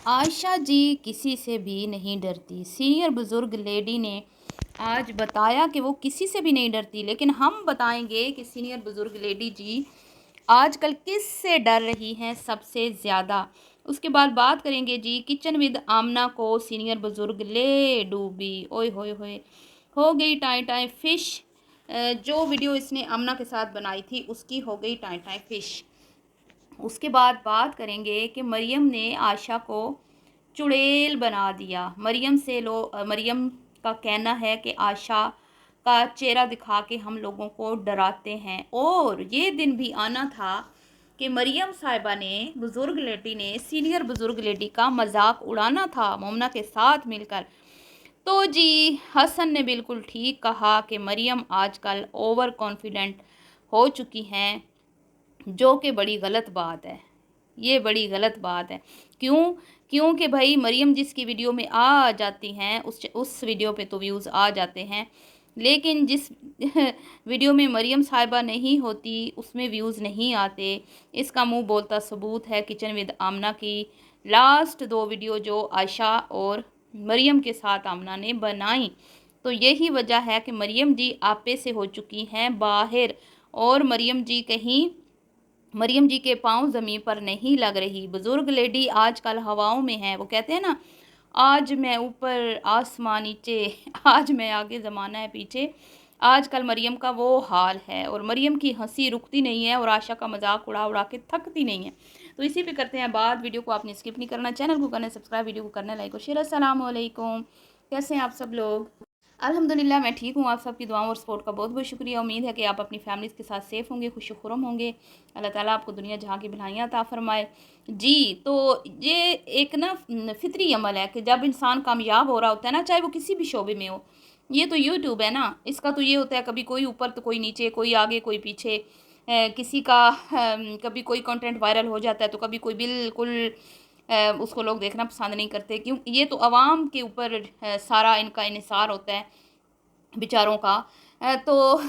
आयशा जी किसी से भी नहीं डरती। सीनियर बुजुर्ग लेडी ने आज बताया कि वो किसी से भी नहीं डरती, लेकिन हम बताएंगे कि सीनियर बुजुर्ग लेडी जी आजकल किस से डर रही हैं सबसे ज़्यादा। उसके बाद बात करेंगे जी किचन विद आमना को सीनियर बुजुर्ग ले डूबी। ओए होए होए, हो गई टाई टाई फिश। जो वीडियो इसने आमना के साथ बनाई थी उसकी हो गई टाई टाई फिश। उसके बाद बात करेंगे कि मरियम ने आयशा को चुड़ैल बना दिया। मरियम का कहना है कि आयशा का चेहरा दिखा के हम लोगों को डराते हैं, और ये दिन भी आना था कि मरियम साहिबा ने, बुज़ुर्ग लेडी ने, सीनियर बुज़ुर्ग लेडी का मजाक उड़ाना था मोमना के साथ मिलकर। तो जी हसन ने बिल्कुल ठीक कहा कि मरियम आजकल ओवर कॉन्फिडेंट हो चुकी हैं, जो कि बड़ी गलत बात है। ये बड़ी गलत बात है। क्यों? क्योंकि भाई मरियम जिसकी वीडियो में आ जाती हैं उस वीडियो पे तो व्यूज़ आ जाते हैं, लेकिन जिस वीडियो में मरियम साहिबा नहीं होती उसमें व्यूज़ नहीं आते। इसका मुंह बोलता सबूत है किचन विद आमना की लास्ट 2 वीडियो जो आयशा और मरियम के साथ आमना ने बनाई। तो यही वजह है कि मरियम जी आपे से हो चुकी हैं बाहर, और मरियम जी के पाँव ज़मीन पर नहीं लग रही। बुज़ुर्ग लेडी आजकल हवाओं में है। वो कहते हैं ना, आज मैं ऊपर आसमां नीचे, आज मैं आगे ज़माना है पीछे। आजकल मरियम का वो हाल है, और मरियम की हंसी रुकती नहीं है और आशा का मजाक उड़ा उड़ा के थकती नहीं है। तो इसी पे करते हैं बात। वीडियो को आपने स्किप नहीं करना, चैनल को करना सब्सक्राइब, वीडियो को करना लाइक और शेयर। अस्सलाम वालेकुम, कैसे हैं आप सब लोग? अल्हम्दुलिल्लाह मैं ठीक हूँ। आप सबकी दुआओं और सपोर्ट का बहुत बहुत शुक्रिया। उम्मीद है कि आप अपनी फैमिलीज़ के साथ सेफ़ होंगे, खुश खुरम होंगे। अल्लाह ताला आपको दुनिया जहाँ की भलाइयाँ अता फ़रमाए। जी, तो ये एक ना फ़ितरी अमल है कि जब इंसान कामयाब हो रहा होता है ना, चाहे वो किसी भी शोबे में हो। ये तो यूट्यूब है ना, इसका तो ये होता है कभी कोई ऊपर तो कोई नीचे, कोई आगे कोई पीछे। किसी का कभी कोई कंटेंट वायरल हो जाता है तो कभी कोई बिल्कुल उसको लोग देखना पसंद नहीं करते। क्यों? ये तो आवाम के ऊपर सारा इनका इन्हिसार होता है बेचारों का। तो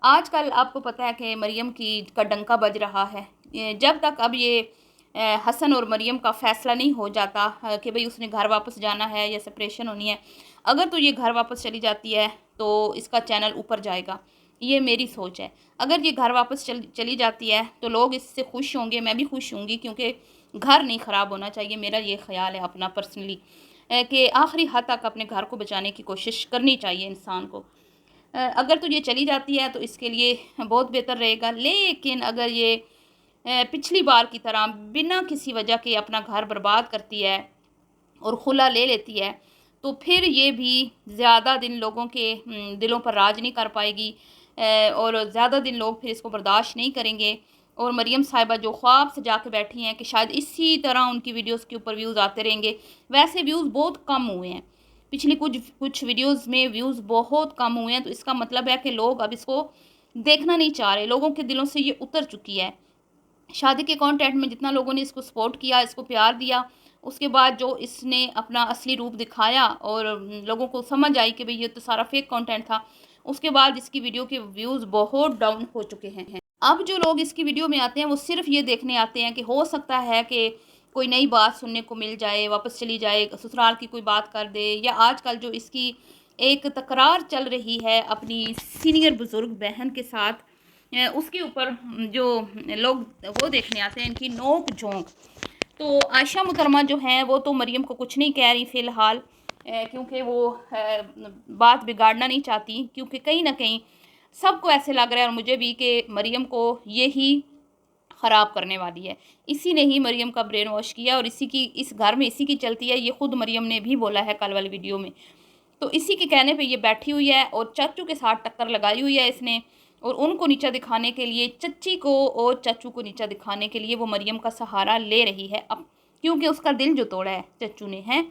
आजकल आपको पता है कि मरियम का डंका बज रहा है। जब तक अब ये हसन और मरियम का फ़ैसला नहीं हो जाता कि भाई उसने घर वापस जाना है या सेपरेशन होनी है, अगर तो ये घर वापस चली जाती है तो इसका चैनल ऊपर जाएगा। ये मेरी सोच है। अगर ये घर वापस चली जाती है तो लोग इससे खुश होंगे, मैं भी खुश होंगी, क्योंकि घर नहीं ख़राब होना चाहिए। मेरा ये ख़्याल है अपना पर्सनली, कि आखिरी हद तक अपने घर को बचाने की कोशिश करनी चाहिए इंसान को। अगर तो ये चली जाती है तो इसके लिए बहुत बेहतर रहेगा, लेकिन अगर ये पिछली बार की तरह बिना किसी वजह के अपना घर बर्बाद करती है और खुला ले लेती है, तो फिर ये भी ज़्यादा दिन लोगों के दिलों पर राज नहीं कर पाएगी। और ज़्यादा दिन लोग फिर इसको बर्दाश्त नहीं करेंगे। और मरियम साहिबा जो ख्वाब सजा के बैठी हैं कि शायद इसी तरह उनकी वीडियोस के ऊपर व्यूज़ आते रहेंगे, वैसे व्यूज़ बहुत कम हुए हैं। पिछली कुछ कुछ वीडियोस में व्यूज़ बहुत कम हुए हैं, तो इसका मतलब है कि लोग अब इसको देखना नहीं चाह रहे। लोगों के दिलों से ये उतर चुकी है। शादी के कंटेंट में जितना लोगों ने इसको सपोर्ट किया, इसको प्यार दिया, उसके बाद जो इसने अपना असली रूप दिखाया और लोगों को समझ आई कि भई ये तो सारा फेक कंटेंट था, उसके बाद इसकी वीडियो के व्यूज़ बहुत डाउन हो चुके हैं। अब जो लोग इसकी वीडियो में आते हैं वो सिर्फ़ ये देखने आते हैं कि हो सकता है कि कोई नई बात सुनने को मिल जाए, वापस चली जाए, ससुराल की कोई बात कर दे, या आजकल जो इसकी एक तकरार चल रही है अपनी सीनियर बुज़ुर्ग बहन के साथ, उसके ऊपर जो लोग वो देखने आते हैं, इनकी नोक झोंक। तो आयशा मुकरमा जो हैं वो तो मरियम को कुछ नहीं कह रही फ़िलहाल, क्योंकि वो बात बिगाड़ना नहीं चाहती, क्योंकि कहीं ना कहीं सबको ऐसे लग रहा है, और मुझे भी, कि मरियम को यही ख़राब करने वाली है। इसी ने ही मरियम का ब्रेन वॉश किया, और इस घर में इसी की चलती है। ये खुद मरियम ने भी बोला है कल वाली वीडियो में। तो इसी के कहने पे ये बैठी हुई है और चाचू के साथ टक्कर लगाई हुई है इसने, और उनको नीचा दिखाने के लिए, चच्ची को और चाचू को नीचा दिखाने के लिए वो मरियम का सहारा ले रही है अब, क्योंकि उसका दिल जो तोड़ा है चच्चू ने है।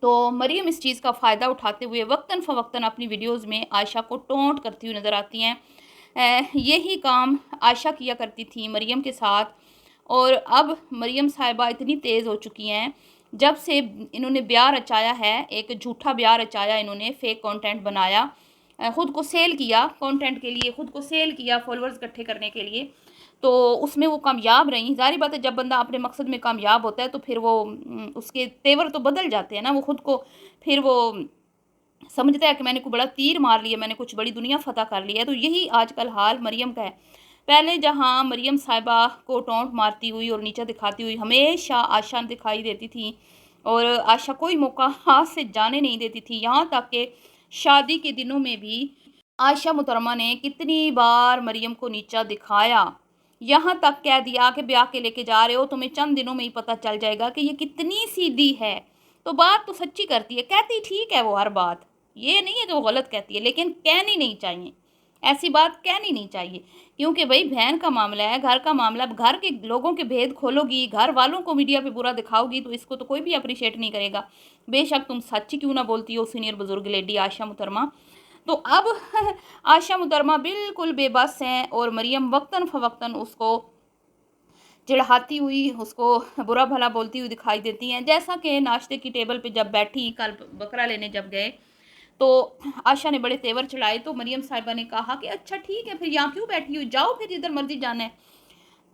तो मरियम इस चीज़ का फ़ायदा उठाते हुए वक्तन फ़वक्तन अपनी वीडियोज़ में आयशा को टोंट करती हुई नज़र आती हैं। यही काम आयशा किया करती थी मरियम के साथ, और अब मरियम साहिबा इतनी तेज़ हो चुकी हैं, जब से इन्होंने ब्याह रचाया है, एक झूठा ब्याह रचाया इन्होंने, फेक कंटेंट बनाया, ख़ुद को सेल किया कंटेंट के लिए, ख़ुद को सेल किया फॉलोअर्स इकट्ठे करने के लिए। तो उसमें वो कामयाब रहीं। ज़ाहिर बात है जब बंदा अपने मकसद में कामयाब होता है तो फिर वो उसके तेवर तो बदल जाते हैं ना, वो ख़ुद को फिर वो समझता है कि मैंने कोई बड़ा तीर मार लिया, मैंने कुछ बड़ी दुनिया फ़तह कर लिया है। तो यही आजकल हाल मरियम का है। पहले जहाँ मरियम साहिबा को टोंट मारती हुई और नीचा दिखाती हुई हमेशा आशा दिखाई देती थी और आशा कोई मौका हाथ से जाने नहीं देती थी, यहाँ तक कि शादी के दिनों में भी आयशा मुहतरमा ने कितनी बार मरियम को नीचा दिखाया, यहाँ तक कह दिया कि ब्याह के लेके जा रहे हो, तुम्हें चंद दिनों में ही पता चल जाएगा कि ये कितनी सीधी है। तो बात तो सच्ची करती है, कहती ठीक है वो हर बात, ये नहीं है कि वो गलत कहती है, लेकिन कहनी नहीं चाहिए, ऐसी बात कहनी नहीं चाहिए। क्योंकि भाई बहन का मामला है, घर का मामला, घर के लोगों के भेद खोलोगी, घर वालों को मीडिया पे बुरा दिखाओगी तो इसको तो कोई भी अप्रिशिएट नहीं करेगा, बेशक तुम सच्ची क्यों ना बोलती हो सीनियर बुजुर्ग लेडी आयशा मुहतरमा। तो अब आयशा मुहतरमा बिल्कुल बेबस हैं और मरियम वक्तन फ़वक्तन उसको चिढ़ाती हुई, उसको बुरा भला बोलती हुई दिखाई देती हैं। जैसा कि नाश्ते की टेबल पे जब बैठी, कल बकरा लेने जब गए तो आयशा ने बड़े तेवर चढ़ाए, तो मरियम साहिबा ने कहा कि अच्छा ठीक है, फिर यहाँ क्यों बैठी हुई, जाओ फिर जिधर मर्जी जाना है।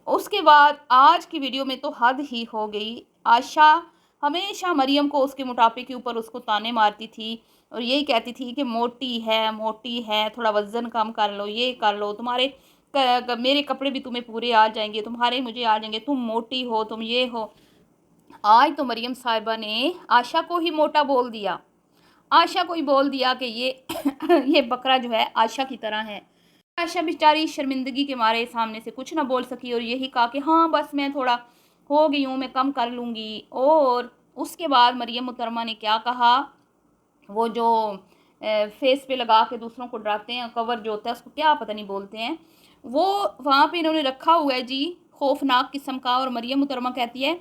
उसके बाद आज की वीडियो में तो हद ही हो गई। आयशा हमेशा मरियम को उसके मोटापे के ऊपर उसको ताने मारती थी और यही कहती थी कि मोटी है, थोड़ा वज़न कम कर लो, ये कर लो, तुम्हारे मेरे कपड़े भी तुम्हें पूरे आ जाएंगे, तुम्हारे मुझे आ जाएंगे, तुम मोटी हो, तुम ये हो। आज तो मरियम साहिबा ने आयशा को ही मोटा बोल दिया, आयशा को ही बोल दिया कि ये ये बकरा जो है आयशा की तरह है। आयशा बेचारी शर्मिंदगी के मारे सामने से कुछ ना बोल सकी और यही कहा कि हाँ बस मैं थोड़ा हो गई हूँ, मैं कम कर लूँगी। और उसके बाद मरियम मुहतरमा ने क्या कहा, वो जो फेस पे लगा के दूसरों को डराते हैं, कवर जो होता है उसको क्या पता नहीं बोलते हैं, वो वहाँ पे इन्होंने रखा हुआ है जी, खौफनाक किस्म का। और मरियम मुहतरमा कहती है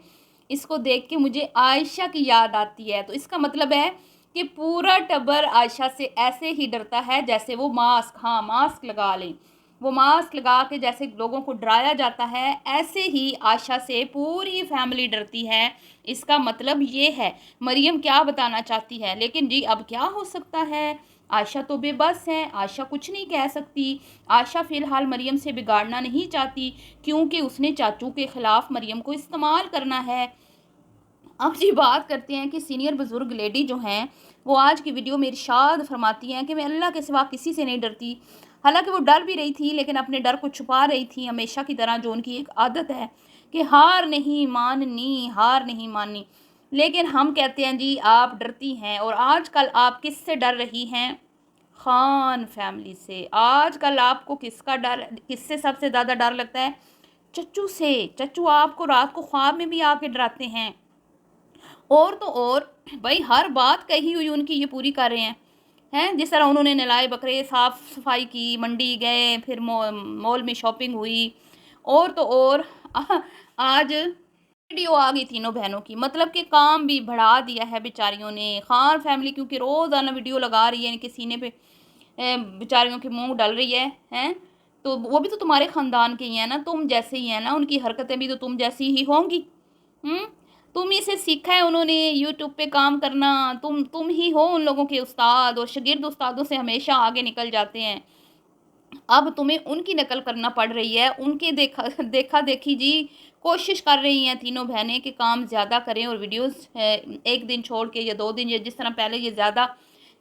इसको देख के मुझे आयशा की याद आती है। तो इसका मतलब है कि पूरा टब्बर आयशा से ऐसे ही डरता है जैसे वो मास्क लगा लें, वो मास्क लगा के जैसे लोगों को डराया जाता है, ऐसे ही आयशा से पूरी फैमिली डरती है। इसका मतलब ये है मरियम क्या बताना चाहती है। लेकिन जी अब क्या हो सकता है, आयशा तो बेबस है, आयशा कुछ नहीं कह सकती। आयशा फ़िलहाल मरियम से बिगाड़ना नहीं चाहती क्योंकि उसने चाचू के ख़िलाफ़ मरियम को इस्तेमाल करना है। अब जी बात करते हैं कि सीनियर बुज़ुर्ग लेडी जो हैं वो आज की वीडियो में इरशाद फरमाती हैं कि मैं अल्लाह के सिवा किसी से नहीं डरती। हालांकि वो डर भी रही थी लेकिन अपने डर को छुपा रही थी, हमेशा की तरह जो उनकी एक आदत है कि हार नहीं माननी। लेकिन हम कहते हैं जी आप डरती हैं और आजकल आप किससे डर रही हैं, खान फैमिली से। आजकल आपको किससे सबसे ज़्यादा डर लगता है, चच्चू से। चच्चू आपको रात को ख्वाब में भी आके डराते हैं और तो और भाई हर बात कही हुई उनकी ये पूरी कर रहे हैं। जिस तरह उन्होंने नहलाए बकरे, साफ़ सफाई की, मंडी गए, फिर मॉल में शॉपिंग हुई और तो और आज वीडियो आ गई तीनों बहनों की, मतलब कि काम भी बढ़ा दिया है बेचारियों ने। खान फैमिली क्योंकि रोज़ाना वीडियो लगा रही है, इनके सीने पे बेचारियों के मुंह डल रही है। तो वो भी तो तुम्हारे ख़ानदान के ही हैं ना, तुम जैसे ही हैं ना, उनकी हरकतें भी तो तुम जैसी ही होंगी। तुम ही से सीखा है उन्होंने यूट्यूब पे काम करना, तुम ही हो उन लोगों के उस्ताद और शागिर्द उस्तादों से हमेशा आगे निकल जाते हैं। अब तुम्हें उनकी नकल करना पड़ रही है, उनके देखा देखी जी कोशिश कर रही हैं तीनों बहनें कि काम ज़्यादा करें और वीडियोस एक दिन छोड़ के या 2 दिन या जिस तरह पहले ये ज़्यादा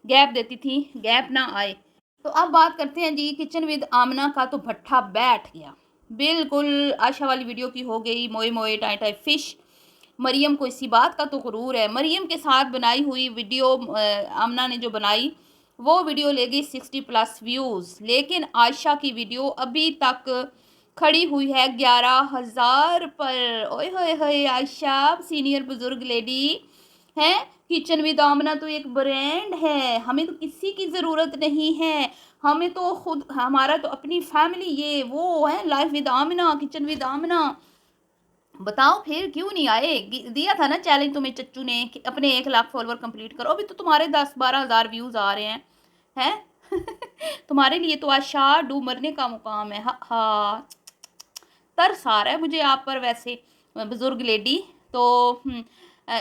गैप देती थी, गैप ना आए। तो अब बात करते हैं जी किचन विद आमना का। तो भट्ठा बैठ गया बिल्कुल, आशा वाली वीडियो की हो गई मोए मोए टाई टाई फिश। मरियम को इसी बात का तो गुरूर है। मरियम के साथ बनाई हुई वीडियो आमना ने जो बनाई वो वीडियो ले गई 60+ व्यूज़, लेकिन आयशा की वीडियो अभी तक खड़ी हुई है 11,000 पर। ओए होए होए आयशा सीनियर बुजुर्ग लेडी है, किचन विद आमना तो एक ब्रांड है, हमें तो किसी की ज़रूरत नहीं है, हमें तो खुद हमारा तो अपनी फैमिली ये वो है, life with Amna, kitchen with Amna. बताओ फिर क्यों नहीं आए, दिया था ना चैलेंज तुम्हें चच्चू ने कि अपने 1 लाख फॉलोवर कंप्लीट करो। अभी तो तुम्हारे 10-12 हज़ार व्यूज़ आ रहे हैं तुम्हारे लिए तो आशा डूब मरने का मुकाम है। हाँ तरस आ रहा है मुझे आप पर वैसे बुज़ुर्ग लेडी। तो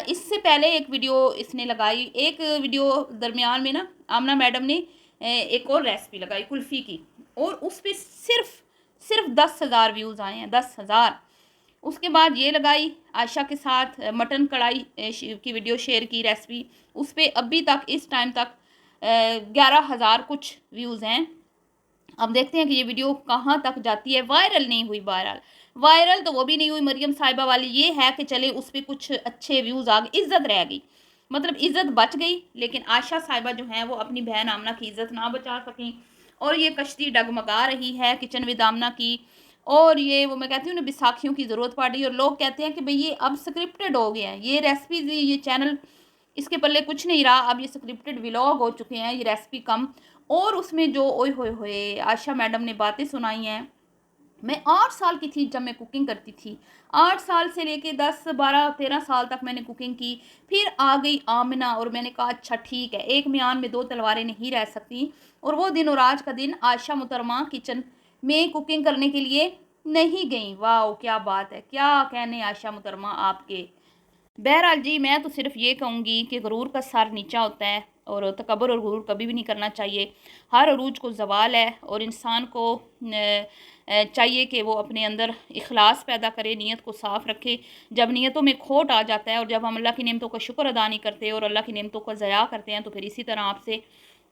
इससे पहले एक वीडियो इसने लगाई, एक वीडियो दरमियान में ना आमना मैडम ने एक और रेसिपी लगाई कुल्फ़ी की, और उस पर सिर्फ सिर्फ 10,000 व्यूज़ आए हैं, 10,000। उसके बाद ये लगाई आयशा के साथ मटन कढ़ाई की वीडियो शेयर की रेसिपी, उस पर अभी तक इस टाइम तक 11,000 कुछ व्यूज़ हैं। अब देखते हैं कि ये वीडियो कहाँ तक जाती है। वायरल नहीं हुई, वायरल तो वो भी नहीं हुई मरियम साहिबा वाली। ये है कि चले उस पर कुछ अच्छे व्यूज़ आ गए, इज़्ज़त रह गई, मतलब इज़्ज़त बच गई। लेकिन आयशा साहिबा जो हैं वो अपनी बहन आमना की इज़्ज़त ना बचा सकें, और ये कश्ती डगमगा रही है किचन विद आमना की। और ये वो मैं कहती हूँ ना, बैसाखियों की ज़रूरत पड़ रही है, और लोग कहते हैं कि भाई ये अब स्क्रिप्टेड हो गया है, ये रेसिपीज़, ये चैनल, इसके पल्ले कुछ नहीं रहा, अब ये स्क्रिप्टेड व्लॉग हो चुके हैं, ये रेसिपी कम। और उसमें जो ओए होए होए आशा मैडम ने बातें सुनाई हैं। मैं 8 साल की थी जब मैं कुकिंग करती थी, 8 साल से लेके 10 12 13 साल तक मैंने कुकिंग की। फिर आ गई आमिना और मैंने कहा अच्छा ठीक है, एक म्यान में दो तलवारें नहीं रह सकती। और वो दिन और आज का दिन आयशा मुहतरमा किचन में कुकिंग करने के लिए नहीं गई। वाह क्या बात है, क्या कहने आयशा मुहतरमा आपके। बहरहाल जी, मैं तो सिर्फ ये कहूँगी कि गुरूर का सर नीचा होता है, और तकब्बुर और गुरूर कभी भी नहीं करना चाहिए। हर अरूज को ज़वाल है, और इंसान को चाहिए कि वो अपने अंदर इखलास पैदा करे, नीयत को साफ़ रखे। जब नीयतों में खोट आ जाता है, और जब हम अल्लाह की नेमतों का शुक्र अदा नहीं करते और अल्लाह की नेमतों को ज़या करते हैं, तो फिर इसी तरह आपसे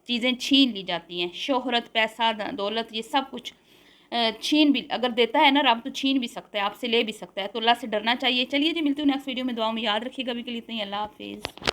चीज़ें छीन ली जाती हैं। शोहरत, पैसा, दौलत, ये सब कुछ छीन भी अगर देता है ना रब, तो छीन भी सकता है, आपसे ले भी सकता है। तो अल्लाह से डरना चाहिए। चलिए जी, मिलती हूँ नेक्स्ट वीडियो में। दुआ में याद रखिएगा। अभी के लिए इतना ही। अल्लाह हाफिज़।